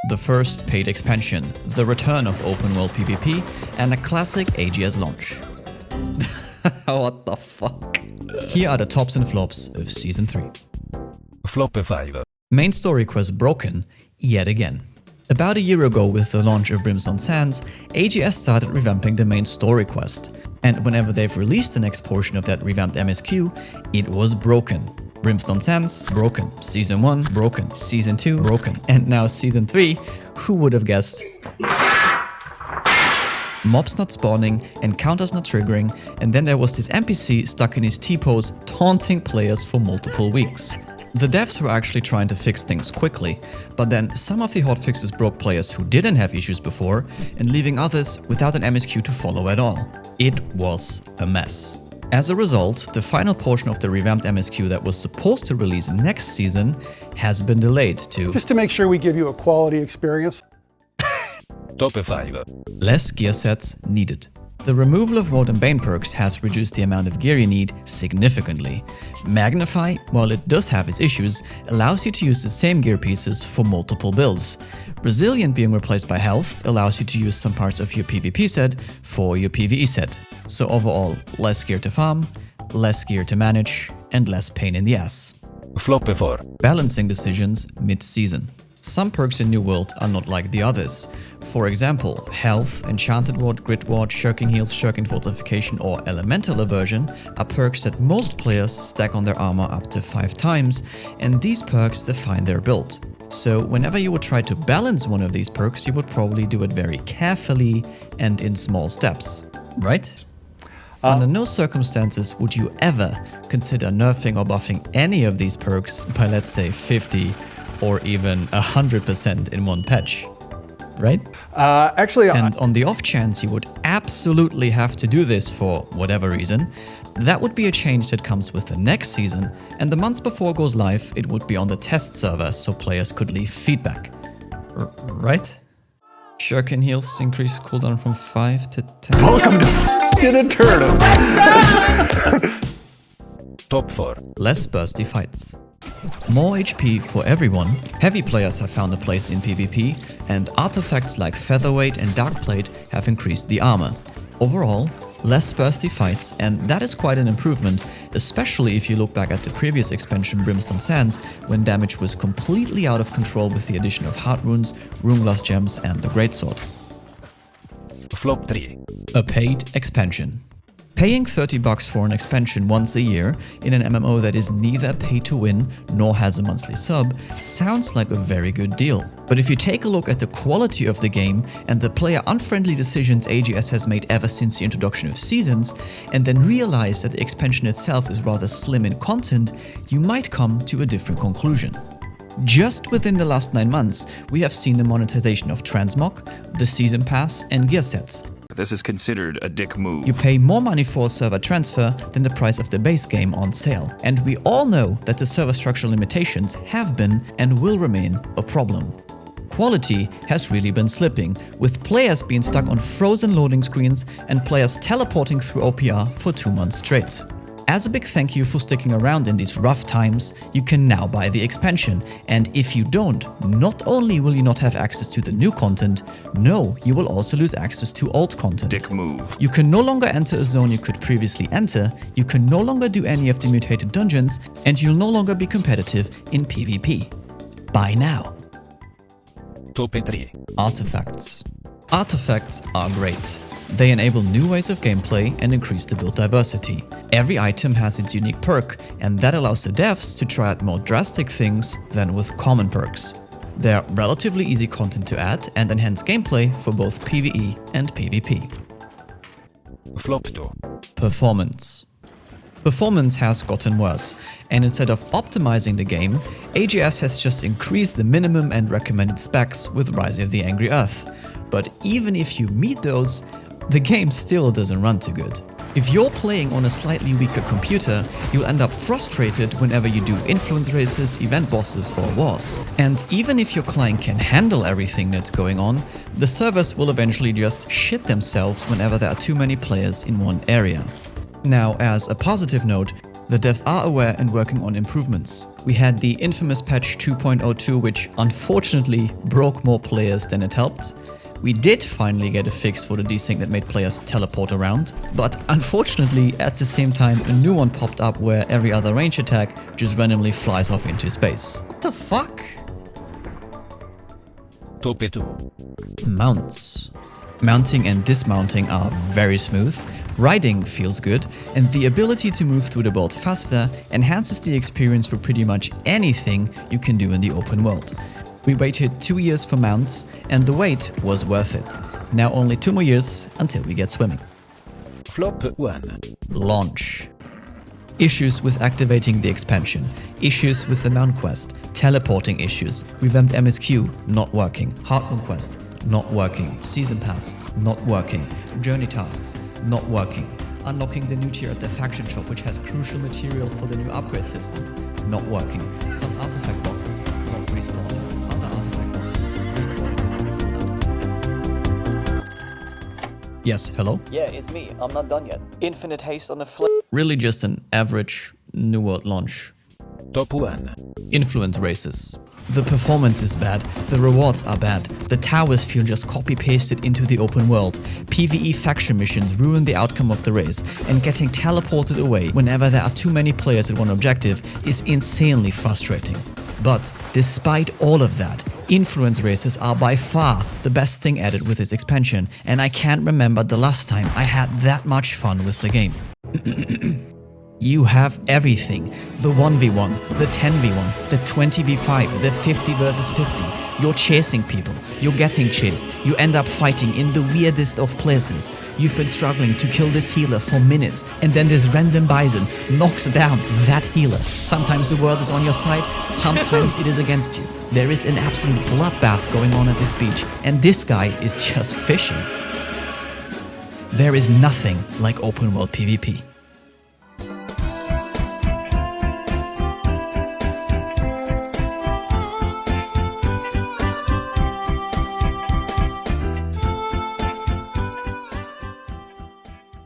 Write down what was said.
the first paid expansion, the return of open world PvP, and a classic AGS launch. What the fuck? Here are the tops and flops of Season 3. Flop 5. Main story quest broken, yet again. About a year ago, with the launch of Brimstone Sands, AGS started revamping the main story quest. And whenever they've released the next portion of that revamped MSQ, it was broken. Brimstone Sands, broken. Season 1, broken. Season 2, broken. And now Season 3, who would have guessed? Mobs not spawning, encounters not triggering, and then there was this NPC stuck in his T-pose taunting players for multiple weeks. The devs were actually trying to fix things quickly, but then some of the hotfixes broke players who didn't have issues before and leaving others without an MSQ to follow at all. It was a mess. As a result, the final portion of the revamped MSQ that was supposed to release next season has been delayed to... Just to make sure we give you a quality experience. Top 5. Less gear sets needed. The removal of Woad and Bane perks has reduced the amount of gear you need significantly. Magnify, while it does have its issues, allows you to use the same gear pieces for multiple builds. Resilient being replaced by Health allows you to use some parts of your PvP set for your PvE set. So overall, less gear to farm, less gear to manage, and less pain in the ass. Flop 4. Balancing decisions mid-season. Some perks in New World are not like the others. For example, Health, Enchanted Ward, Grid Ward, Shirking Heals, Shirking Fortification or Elemental Aversion are perks that most players stack on their armor up to 5 times, and these perks define their build. So whenever you would try to balance one of these perks, you would probably do it very carefully and in small steps, right? Under no circumstances would you ever consider nerfing or buffing any of these perks by, let's say, 50 or even 100% in one patch, right? And on the off chance you would absolutely have to do this for whatever reason, that would be a change that comes with the next season, and the months before it goes live, it would be on the test server so players could leave feedback. Right? Shuriken heals increase cooldown from 5 to 10. Welcome to the Turtle. Top 4. Less bursty fights. More HP for everyone, heavy players have found a place in PvP, and artifacts like Featherweight and Darkplate have increased the armor. Overall, less bursty fights, and that is quite an improvement, especially if you look back at the previous expansion Brimstone Sands, when damage was completely out of control with the addition of Heart Runes, Runeglass Gems and the Greatsword. Flop 3. A paid expansion. Paying $30 for an expansion once a year in an MMO that is neither pay to win nor has a monthly sub sounds like a very good deal. But if you take a look at the quality of the game and the player-unfriendly decisions AGS has made ever since the introduction of seasons, and then realize that the expansion itself is rather slim in content, you might come to a different conclusion. Just within the last 9 months, we have seen the monetization of Transmog, the Season Pass, and gear sets. This is considered a dick move. You pay more money for a server transfer than the price of the base game on sale. And we all know that the server structural limitations have been and will remain a problem. Quality has really been slipping, with players being stuck on frozen loading screens and players teleporting through OPR for 2 months straight. As a big thank you for sticking around in these rough times, you can now buy the expansion, and if you don't, not only will you not have access to the new content, no, you will also lose access to old content. Dick move. You can no longer enter a zone you could previously enter, you can no longer do any of the mutated dungeons, and you'll no longer be competitive in PvP. Buy now. Top 3. Artifacts. Artifacts are great. They enable new ways of gameplay and increase the build diversity. Every item has its unique perk, and that allows the devs to try out more drastic things than with common perks. They're relatively easy content to add and enhance gameplay for both PvE and PvP. Flop 2. Performance. Performance has gotten worse, and instead of optimizing the game, AGS has just increased the minimum and recommended specs with Rise of the Angry Earth. But even if you meet those, the game still doesn't run too good. If you're playing on a slightly weaker computer, you'll end up frustrated whenever you do influence races, event bosses or wars. And even if your client can handle everything that's going on, the servers will eventually just shit themselves whenever there are too many players in one area. Now, as a positive note, The devs are aware and working on improvements. We had the infamous patch 2.02, which unfortunately broke more players than it helped. We did finally get a fix for the desync that made players teleport around, but unfortunately at the same time a new one popped up where every other range attack just randomly flies off into space. What the fuck? Top 2. Mounts. Mounting and dismounting are very smooth, riding feels good, and the ability to move through the world faster enhances the experience for pretty much anything you can do in the open world. We waited 2 years for mounts, and the wait was worth it. Now only 2 more years until we get swimming. Flop 1. Launch. Issues with activating the expansion, issues with the mount quest, teleporting issues, revamped MSQ, not working, Heartmoon quest, not working, season pass, not working, journey tasks, not working, unlocking the new tier at the faction shop which has crucial material for the new upgrade system, not working, some artifact bosses not respawning, other artifact bosses respawning without a cooldown. Yes, hello? Yeah, it's me. I'm not done yet. Infinite haste on the flip. Really just an average New World launch. Top 1. Influence races. The performance is bad, the rewards are bad, the towers feel just copy-pasted into the open world, PvE faction missions ruin the outcome of the race, and getting teleported away whenever there are too many players at one objective is insanely frustrating. But despite all of that, influence races are by far the best thing added with this expansion, and I can't remember the last time I had that much fun with the game. You have everything. The 1v1, the 10v1, the 20v5, the 50 versus 50. You're chasing people. You're getting chased. You end up fighting in the weirdest of places. You've been struggling to kill this healer for minutes, and then this random bison knocks down that healer. Sometimes the world is on your side, sometimes it is against you. There is an absolute bloodbath going on at this beach, and this guy is just fishing. There is nothing like open world PvP.